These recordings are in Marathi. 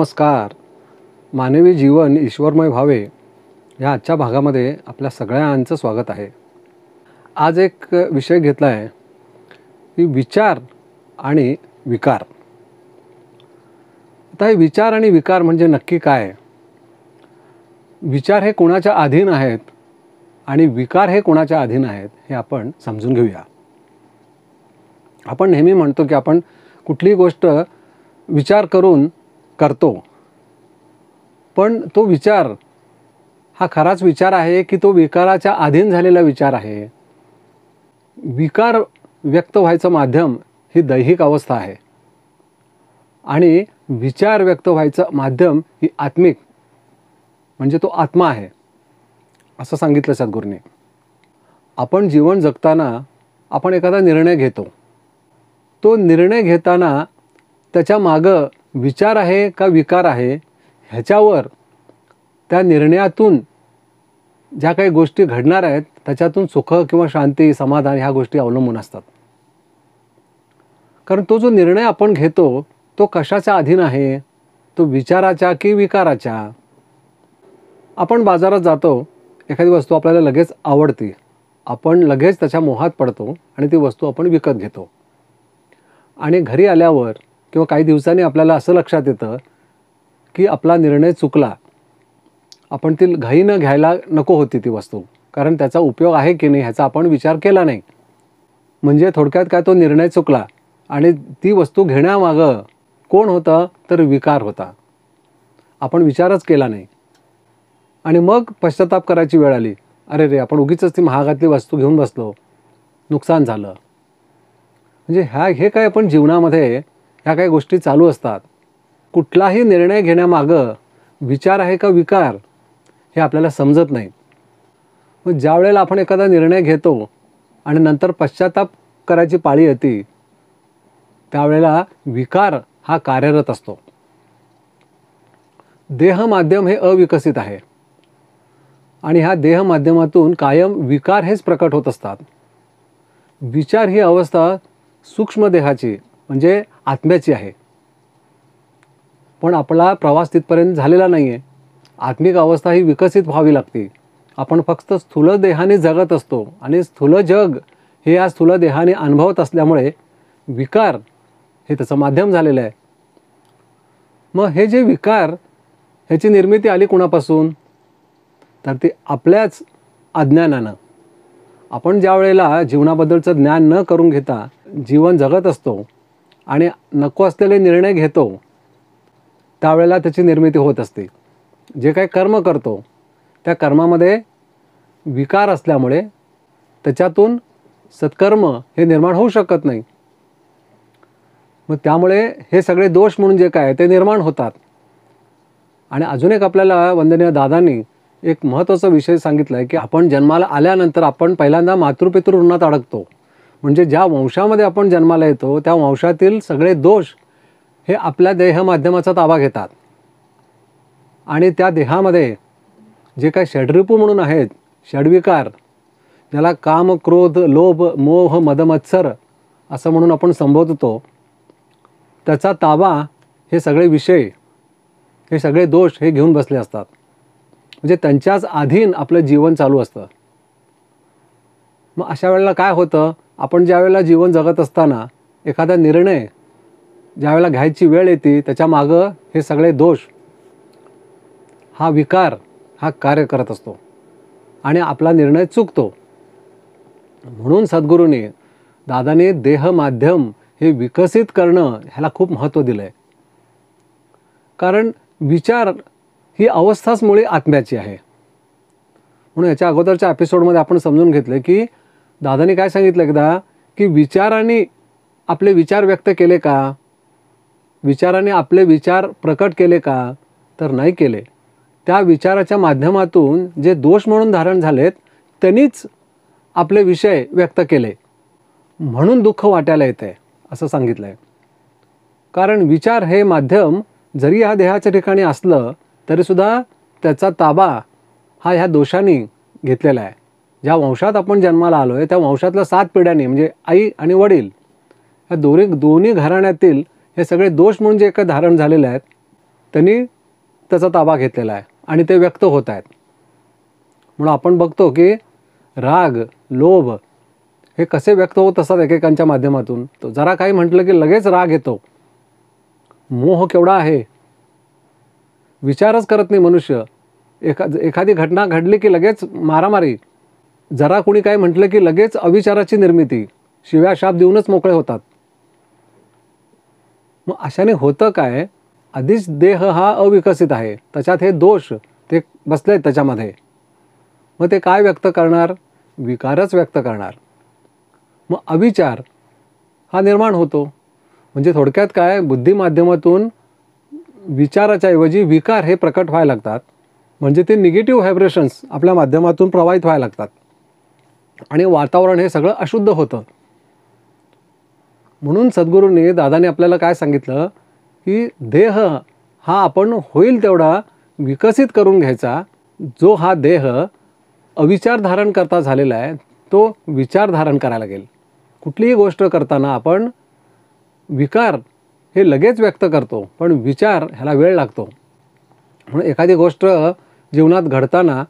नमस्कार. मानवी जीवन ईश्वरमय व्हावे या आजच्या भागामध्ये आपल्या सगळ्यांचं स्वागत आहे. आज एक विषय घेतला आहे की विचार आणि विकार. आता हे विचार आणि विकार म्हणजे नक्की काय? विचार हे कोणाच्या अधीन आहेत आणि विकार हे कोणाच्या अधीन आहेत हे आपण समजून घेऊया. आपण नेहमी म्हणतो की आपण कुठलीही गोष्ट विचार करून करतो, पण तो विचार हा खराच विचार आहे की तो विकाराच्या अधीन झालेला विचार आहे. विकार व्यक्त व्हायचं माध्यम ही दैहिक अवस्था आहे आणि विचार व्यक्त व्हायचं माध्यम ही आत्मिक म्हणजे तो आत्मा आहे असं सांगितलं सद्गुरूंनी. आपण जीवन जगताना आपण एखादा निर्णय घेतो. तो निर्णय घेताना त्याच्या मागं विचार आहे का विकार आहे ह्याच्यावर त्या निर्णयातून ज्या काही गोष्टी घडणार आहेत त्याच्यातून सुख किंवा शांती समाधान ह्या गोष्टी अवलंबून असतात. कारण तो जो निर्णय आपण घेतो तो कशाच्या अधीन आहे? तो विचाराच्या की विकाराच्या? आपण बाजारात जातो, एखादी वस्तू आपल्याला लगेच आवडते, आपण लगेच त्याच्या मोहात पडतो आणि ती वस्तू आपण विकत घेतो. आणि घरी आल्यावर किंवा काही दिवसांनी आपल्याला असं लक्षात येतं की आपला निर्णय चुकला. आपण ती घाईनं घ्यायला नको होती ती वस्तू, कारण त्याचा उपयोग आहे की नाही ह्याचा आपण विचार केला नाही. म्हणजे थोडक्यात काय, तो निर्णय चुकला आणि ती वस्तू घेण्यामागं कोण होतं? तर विकार होता. आपण विचारच केला नाही आणि मग पश्चाताप करायची वेळ आली. अरे रे, आपण उगीचच ती महागातली वस्तू घेऊन बसलो, नुकसान झालं. म्हणजे हे काय आपण जीवनामध्ये ह्या काही गोष्टी चालू असतात. कुठलाही निर्णय घेण्यामागं विचार आहे का विकार हे आपल्याला समजत नाही. मग ज्या वेळेला आपण एखादा निर्णय घेतो आणि नंतर पश्चाताप करायची पाळी येते त्यावेळेला विकार हा कार्यरत असतो. देह माध्यम हे अविकसित आहे आणि ह्या देह माध्यमातून कायम विकार हेच प्रकट होत असतात. विचार ही अवस्था सूक्ष्म देहाची म्हणजे आत्म्याची आहे, पण आपला प्रवास तिथपर्यंत झालेला नाही आहे. आत्मिक अवस्था ही विकसित व्हावी लागते. आपण फक्त स्थूल देहाने जगत असतो आणि स्थूल जग हे या स्थूल देहाने अनुभवत असल्यामुळे विकार हे त्याचं माध्यम झालेलं आहे. मग हे जे विकार ह्याची निर्मिती आली कुणापासून? तर ती आपल्याच अज्ञानानं. आपण ज्या वेळेला जीवनाबद्दलचं ज्ञान न करून घेता जीवन जगत असतो आणि नको असलेले निर्णय घेतो त्यावेळेला त्याची निर्मिती होत असते. जे काही कर्म करतो त्या कर्मामध्ये विकार असल्यामुळे त्याच्यातून सत्कर्म हे निर्माण होऊ शकत नाही. मग त्यामुळे हे सगळे दोष म्हणून जे काय ते निर्माण होतात. आणि अजून एक आपल्याला वंदनीय दादांनी एक महत्त्वाचा विषय सांगितला आहे की आपण जन्माला आल्यानंतर आपण पहिल्यांदा मातृपितृ ऋणात अडकतो. म्हणजे ज्या वंशामध्ये आपण जन्माला येतो त्या वंशातील सगळे दोष हे आपल्या देह माध्यमाचा ताबा घेतात आणि त्या देहामध्ये जे काही षड्रिपू म्हणून आहेत, षड्विकार, ज्याला काम क्रोध लोभ मोह मदमत्सर असं म्हणून आपण संबोधतो, त्याचा ताबा हे सगळे विषय हे सगळे दोष हे घेऊन बसले असतात. म्हणजे त्यांच्याच अधीन आपलं जीवन चालू असतं. मग अशा वेळेला काय होतं? आपण ज्या वेळेला जीवन जगत असताना एखादा निर्णय ज्या वेळेला घ्यायची वेळ येते त्याच्या मागं हे सगळे दोष हा विकार हा कार्य करत असतो आणि आपला निर्णय चुकतो. म्हणून सद्गुरूंनी दादाने देह माध्यम हे विकसित करणं ह्याला खूप महत्त्व दिलं आहे. कारण विचार ही अवस्थाच मुळे आत्म्याची आहे. म्हणून याच्या अगोदरच्या एपिसोडमध्ये आपण समजून घेतलं की दादाने काय सांगितलं एकदा की विचाराने आपले विचार व्यक्त केले का? विचाराने आपले विचार प्रकट केले का? तर नाही केले. त्या विचाराच्या माध्यमातून जे दोष म्हणून धारण झालेत त्यांनीच आपले विषय व्यक्त केले, म्हणून दुःख वाटायला येते असं सांगितलं आहे. कारण विचार हे माध्यम जरी ह्या देहाच्या ठिकाणी असलं तरीसुद्धा त्याचा ताबा हा ह्या दोषांनी घेतलेला आहे. ज्या वंशात आपण जन्माला आलो आहे त्या वंशातल्या 7 पिढ्यांनी म्हणजे आई आणि वडील ह्या दोन्ही घराण्यातील हे सगळे दोष म्हणून जे काही धारण झालेले आहेत त्यांनी त्याचा ताबा घेतलेला आहे आणि ते व्यक्त होत आहेत. म्हणून आपण बघतो की राग, लोभ हे कसे व्यक्त होत असतात एकेकांच्या माध्यमातून. तो जरा काही म्हटलं की लगेच राग येतो. मोह केवढा आहे, विचारच करत नाही मनुष्य. एखादी घटना घडली की लगेच मारामारी. जरा कुणी काय म्हटलं की लगेच अविचाराची निर्मिती, शिव्या शाप देऊनच मोकळे होतात. मग अशाने होतं काय, आधीच देह हा अविकसित आहे, त्याच्यात हे दोष ते बसलेत त्याच्यामध्ये. मग ते काय व्यक्त करणार, विकारच व्यक्त करणार. मग अविचार हा निर्माण होतो. म्हणजे थोडक्यात काय, बुद्धी माध्यमातून विचाराच्या ऐवजी विकार हे प्रकट व्हायला लागतात. म्हणजे ते निगेटिव्ह व्हायब्रेशन्स आपल्या माध्यमातून प्रवाहित व्हायला लागतात आणि वातावरण हे सगळं अशुद्ध होतं. म्हणून सद्गुरूंनी, दादाने आपल्याला काय सांगितलं की देह हा आपण होईल तेवढा विकसित करून घ्यायचा. जो हा देह अविचार धारण करता झालेला आहे, तो विचार धारण करायला लागेल. कुठलीही गोष्ट करताना आपण विकार हे लगेच व्यक्त करतो, पण विचार ह्याला वेळ लागतो. म्हणून एखादी गोष्ट जीवनात घडताना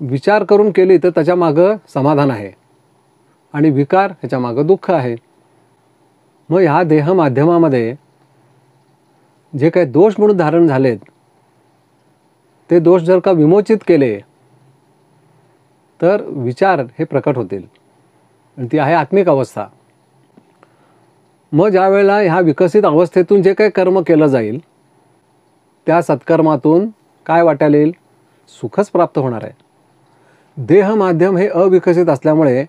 विचार करून केली तर त्याच्यामागं समाधान आहे आणि विकार ह्याच्यामागं दुःख आहे. मग ह्या देह माध्यमामध्ये जे काही दोष म्हणून धारण झालेत, ते दोष जर का विमोचित केले तर विचार हे प्रकट होतील आणि ती आहे आत्मिक अवस्था. मग ज्या वेळेला ह्या विकसित अवस्थेतून जे काही कर्म केलं जाईल, त्या सत्कर्मातून काय वाटायला येईल, सुखच प्राप्त होणार आहे. देह माध्यम हे अविकसित असल्यामुळे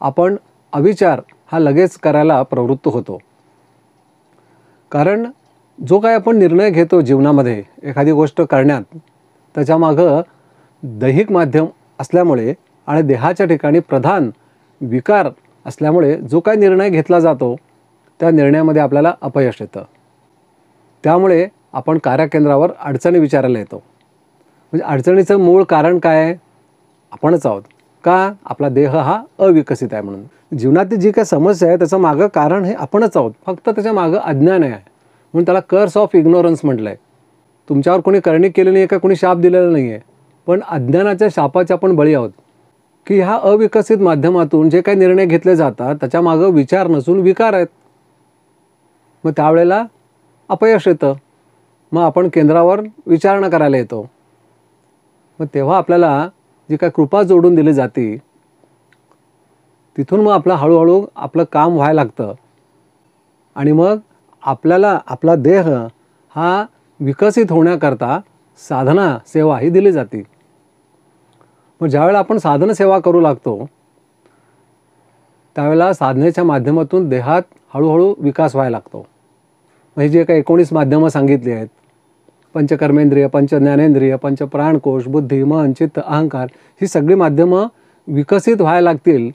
आपण अविचार हा लगेच करायला प्रवृत्त होतो. कारण जो काय आपण निर्णय घेतो जीवनामध्ये एखादी गोष्ट करण्यात, त्याच्यामागं दैहिक माध्यम असल्यामुळे आणि देहाच्या ठिकाणी प्रधान विकार असल्यामुळे जो काय निर्णय घेतला जातो त्या निर्णयामध्ये आपल्याला अपयश येतं. त्यामुळे आपण कार्यकेंद्रावर अडचणी विचारायला येतो. म्हणजे अडचणीचं मूळ कारण काय आहे, आपणच आहोत. का, आपला देह हा अविकसित आहे म्हणून. जीवनातील जी काही समस्या आहे त्याचं मागं कारण हे आपणच आहोत, फक्त त्याच्या मागं अज्ञान आहे. म्हणून त्याला कर्स ऑफ इग्नोरन्स म्हटलं आहे. तुमच्यावर कोणी करणी केली नाही आहे का, कोणी शाप दिलेला नाही आहे, पण अज्ञानाच्या शापाचे आपण बळी आहोत. की ह्या अविकसित माध्यमातून जे काही निर्णय घेतले जातात त्याच्यामागं विचार नसून विकार आहेत. मग त्यावेळेला अपयश येतं. मग आपण केंद्रावर विचारणा करायला येतो. मग तेव्हा आपल्याला जी काय कृपा जोडून दिली जाते, तिथून मग आपलं हळूहळू आपलं काम व्हायला लागतं आणि मग आपल्याला आपला देह हा विकसित होण्याकरता साधना सेवा ही दिली जाते. मग ज्यावेळेला आपण साधन सेवा करू लागतो त्यावेळेला साधनेच्या माध्यमातून देहात हळूहळू विकास व्हायला लागतो. म्हणजे जे काही 19 माध्यमं सांगितली आहेत, पंचकर्मेंद्रिय, पंचज्ञानेंद्रिय, पंचप्राणकोश, बुद्धी, मन, चित्त, अहंकार, ही सगळी माध्यमं विकसित व्हायला लागतील,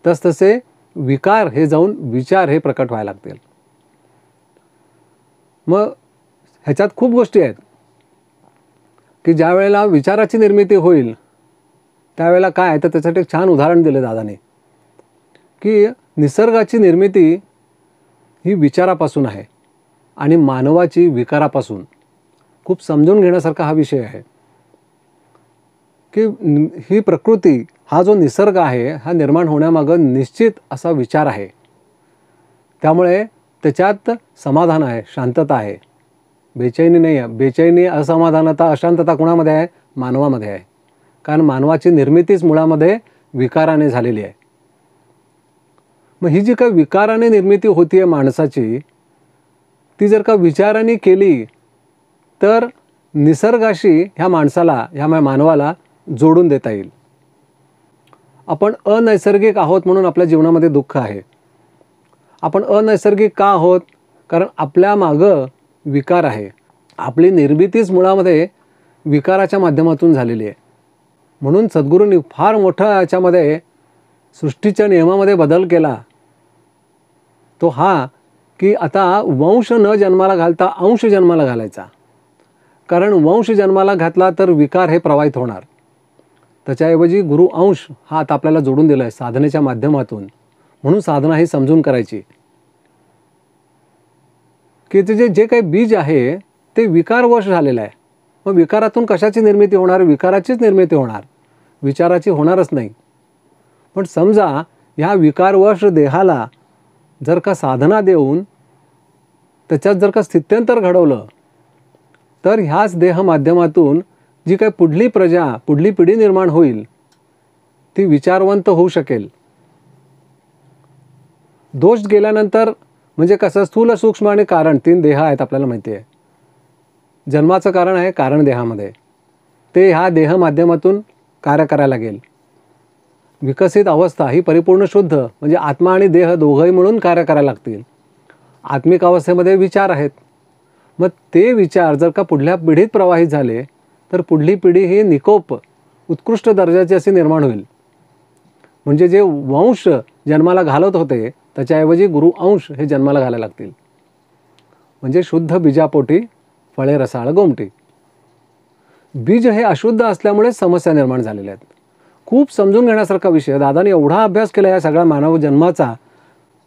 तसतसे विकार हे जाऊन विचार हे प्रकट व्हायला लागतील. मग ह्याच्यात खूप गोष्टी आहेत की ज्या वेळेला विचाराची निर्मिती होईल त्यावेळेला काय, तर त्यासाठी एक छान उदाहरण दिलं दादाने की निसर्गाची निर्मिती ही विचारापासून आहे आणि मानवाची विकारापासून. खूप समजून घेण्यासारखा हा विषय आहे की ही प्रकृती, हा जो निसर्ग आहे, हा निर्माण होण्यामागं निश्चित असा विचार आहे. त्यामुळे त्याच्यात समाधान आहे, शांतता आहे, बेचैनी नाही आहे. बेचैनी, असमाधानता, अशांतता कुणामध्ये आहे, मानवामध्ये आहे. कारण मानवाची निर्मितीच मुळामध्ये विकाराने झालेली आहे. मग ही जी काही विकाराने निर्मिती होती आहे माणसाची, ती जर का विचाराने केली तर निसर्गाशी ह्या माणसाला, ह्या मानवाला जोडून देता येईल. आपण अनैसर्गिक आहोत म्हणून आपल्या जीवनामध्ये दुःख आहे. आपण अनैसर्गिक का आहोत, कारण आपल्या मागं विकार आहे. आपली निर्मितीच मुळामध्ये विकाराच्या माध्यमातून झालेली आहे. म्हणून सद्गुरूंनी फार मोठा याच्यामध्ये सृष्टीच्या नियमामध्ये बदल केला. तो हा की आता वंश न जन्माला घालता अंश जन्माला घालायचा. कारण वंश जन्माला घातला तर विकार हे प्रवाहित होणार. त्याच्याऐवजी गुरु अंश हा आता आपल्याला जोडून दिला आहे साधनेच्या माध्यमातून. म्हणून साधना ही समजून करायची की ते जे काही बीज आहे ते विकारवश झालेलं आहे. मग विकारातून कशाची निर्मिती होणार? विकाराचीच निर्मिती होणार, विचाराची होणारच नाही. पण समजा ह्या विकारवश देहाला जर का साधना देऊन त्याच्यात जर का स्थित्यंतर घडवलं, तर ह्याच देह माध्यमातून जी काही पुढली प्रजा, पुढली पिढी निर्माण होईल ती विचारवंत होऊ शकेल. दोष गेल्यानंतर म्हणजे कसं, स्थूल, सूक्ष्म आणि कारण 3 देह आहेत आपल्याला माहिती आहे. जन्माचं कारण आहे कारण देहामध्ये, ते ह्या देह माध्यमातून कार्य करायला लागेल. विकसित अवस्था ही परिपूर्ण शुद्ध म्हणजे आत्मा आणि देह दोघंही म्हणून कार्य करायला लागतील. आत्मिक अवस्थेमध्ये विचार आहेत. मग ते विचार जर का पुढल्या पिढीत प्रवाहित झाले तर पुढली पिढी ही निकोप, उत्कृष्ट दर्जाची अशी निर्माण होईल. म्हणजे जे वंश जन्माला घालत होते त्याच्याऐवजी गुरु अंश हे जन्माला घालायला लागतील. म्हणजे शुद्ध बीजापोटी फळे रसाळ गोमटी. बीज हे अशुद्ध असल्यामुळे समस्या निर्माण झालेल्या आहेत. खूप समजून घेण्यासारखा विषय. दादाने एवढा अभ्यास केला या सगळ्या मानव जन्माचा.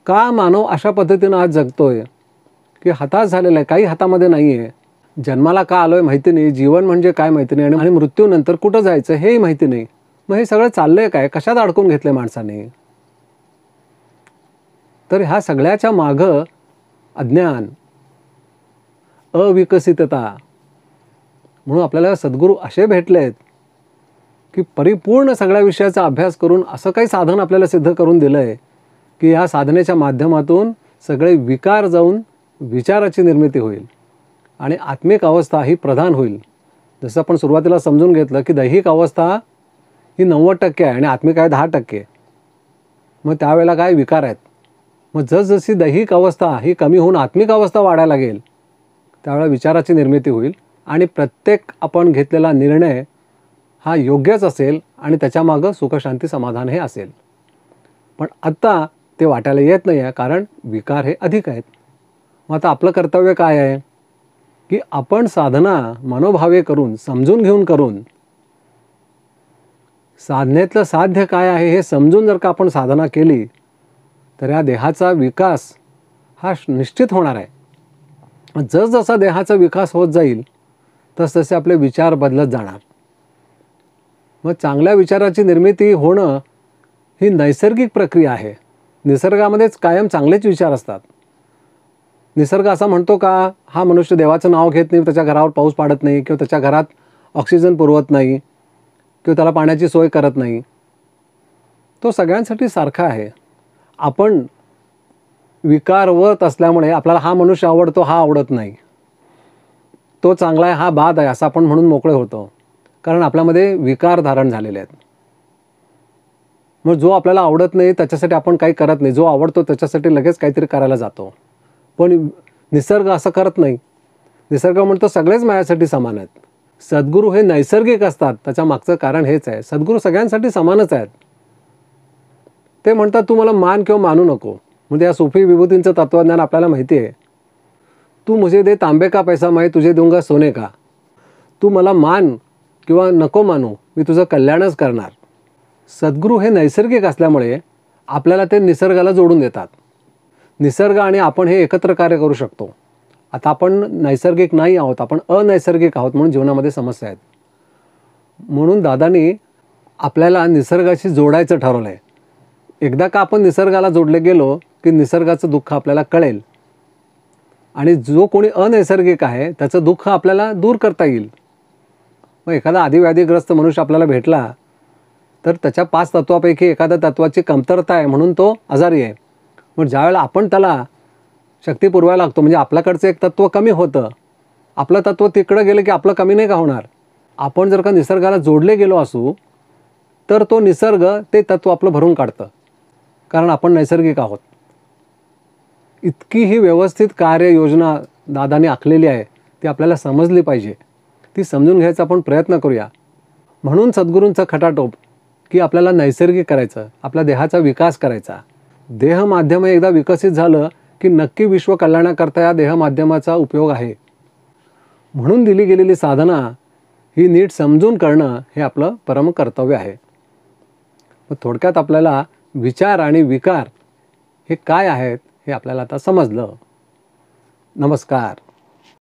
का मानव अशा पद्धतीनं आज जगतोय की हताश झालेला आहे, काही हातामध्ये नाही आहे. जन्माला का आलोय माहिती नाही, जीवन म्हणजे काय माहिती नाही, आणि मृत्यूनंतर कुठं जायचं हेही माहिती नाही. मग हे सगळं चाललंय काय? कशात अडकून घेतलंय माणसाने? तर ह्या सगळ्याच्या मागं अज्ञान, अविकसितता. म्हणून आपल्याला सद्गुरू असे भेटलेत की परिपूर्ण सगळ्या विषयाचा अभ्यास करून असं काही साधन आपल्याला सिद्ध करून दिलं आहे की ह्या साधनेच्या माध्यमातून सगळे विकार जाऊन विचाराची निर्मिती होईल आणि आत्मिक अवस्था ही प्रधान होईल. जसं आपण सुरुवातीला समजून घेतलं की दैहिक अवस्था ही 90% आहे आणि आत्मिक आहे 10%. मग त्यावेळेला काय विकार आहेत. मग जसजशी दैहिक अवस्था ही कमी होऊन आत्मिक अवस्था वाढायला लागेल त्यावेळेला विचाराची निर्मिती होईल आणि प्रत्येक आपण घेतलेला निर्णय हा योग्यच असेल आणि त्याच्यामागं सुखशांती समाधान हे असेल. पण आत्ता ते वाटायला येत नाही आहे कारण विकार हे अधिक आहेत. मग आता आपलं कर्तव्य काय आहे की आपण साधना मनोभावे करून, समजून घेऊन करून, साधनेतलं साध्य काय आहे हे समजून जर का आपण साधना केली तर या देहाचा विकास हा निश्चित होणार आहे. जसजसा देहाचा विकास होत जाईल तसतसे आपले विचार बदलत जाणार. मग चांगल्या विचाराची निर्मिती होणं ही नैसर्गिक प्रक्रिया आहे. निसर्गामध्येच कायम चांगलेच विचार असतात. निसर्ग असा म्हणतो का हा मनुष्य देवाचं नाव घेत नाही, त्याच्या घरावर पाऊस पाडत नाही, किंवा त्याच्या घरात ऑक्सिजन पुरवत नाही, किंवा त्याला पाण्याची सोय करत नाही. तो सगळ्यांसाठी सारखा आहे. आपण विकारवत असल्यामुळे आपल्याला हा मनुष्य आवडतो, हा आवडत नाही, तो चांगला आहे, हा बाद आहे असं आपण म्हणून मोकळे होतो. कारण आपल्यामध्ये विकार धारण झालेले आहेत. मग जो आपल्याला आवडत नाही त्याच्यासाठी आपण काही करत नाही, जो आवडतो त्याच्यासाठी लगेच काहीतरी करायला जातो. पण निसर्ग असं करत नाही. निसर्ग म्हणतो सगळेच माझ्यासाठी समान आहेत. सद्गुरू हे नैसर्गिक असतात. त्याच्या मागचं कारण हेच आहे, सद्गुरू सगळ्यांसाठी समानच आहेत. ते म्हणतात तू मला मान किंवा मानू नको. म्हणजे या सूफी विभूतींचं तत्वज्ञान आपल्याला माहिती आहे. तू मुझे दे तांबे का पैसा, मैं तुझे दूंगा सोने का. तू मला मान किंवा नको मानू, मी तुझं कल्याणच करणार. सद्गुरू हे नैसर्गिक असल्यामुळे आपल्याला ते निसर्गाला जोडून देतात. निसर्ग आणि आपण हे एकत्र कार्य करू शकतो. आता आपण नैसर्गिक नाही आहोत, आपण अनैसर्गिक आहोत, म्हणून जीवनामध्ये समस्या आहेत. म्हणून दादांनी आपल्याला निसर्गाशी जोडायचं ठरवलं आहे. एकदा का आपण निसर्गाला जोडले गेलो की निसर्गाचं दुःख आपल्याला कळेल आणि जो कोणी अनैसर्गिक आहे त्याचं दुःख आपल्याला दूर करता येईल. मग एखादा आदिव्याधीग्रस्त मनुष्य आपल्याला भेटला तर त्याच्या 5 तत्वापैकी एखाद्या तत्वाची कमतरता आहे म्हणून तो आजारी आहे. मग ज्यावेळेला आपण त्याला शक्ती पुरवायला लागतो म्हणजे आपल्याकडचं एक तत्व कमी होतं, आपलं तत्व तिकडं गेलं की आपलं कमी नाही का होणार. आपण जर का निसर्गाला जोडले गेलो असू तर तो निसर्ग ते तत्व आपलं भरून काढतं, कारण आपण नैसर्गिक आहोत. इतकी ही व्यवस्थित कार्ययोजना दादाने आखलेली आहे, ती आपल्याला समजली पाहिजे. ती समजून घ्यायचा आपण प्रयत्न करूया. म्हणून सद्गुरूंचा खटाटोप की आपल्याला नैसर्गिक करायचं, आपल्या देहाचा विकास करायचा. देह माध्यम एकदा विकसित झालं की नक्की विश्व कल्याणाकरता या देह माध्यमाचा उपयोग आहे. म्हणून दिली गेलेली साधना ही नीट समजून करणं हे आपलं परम कर्तव्य आहे. मग थोडक्यात आपल्याला विचार आणि विकार हे काय आहेत हे आपल्याला आता समजलं. नमस्कार.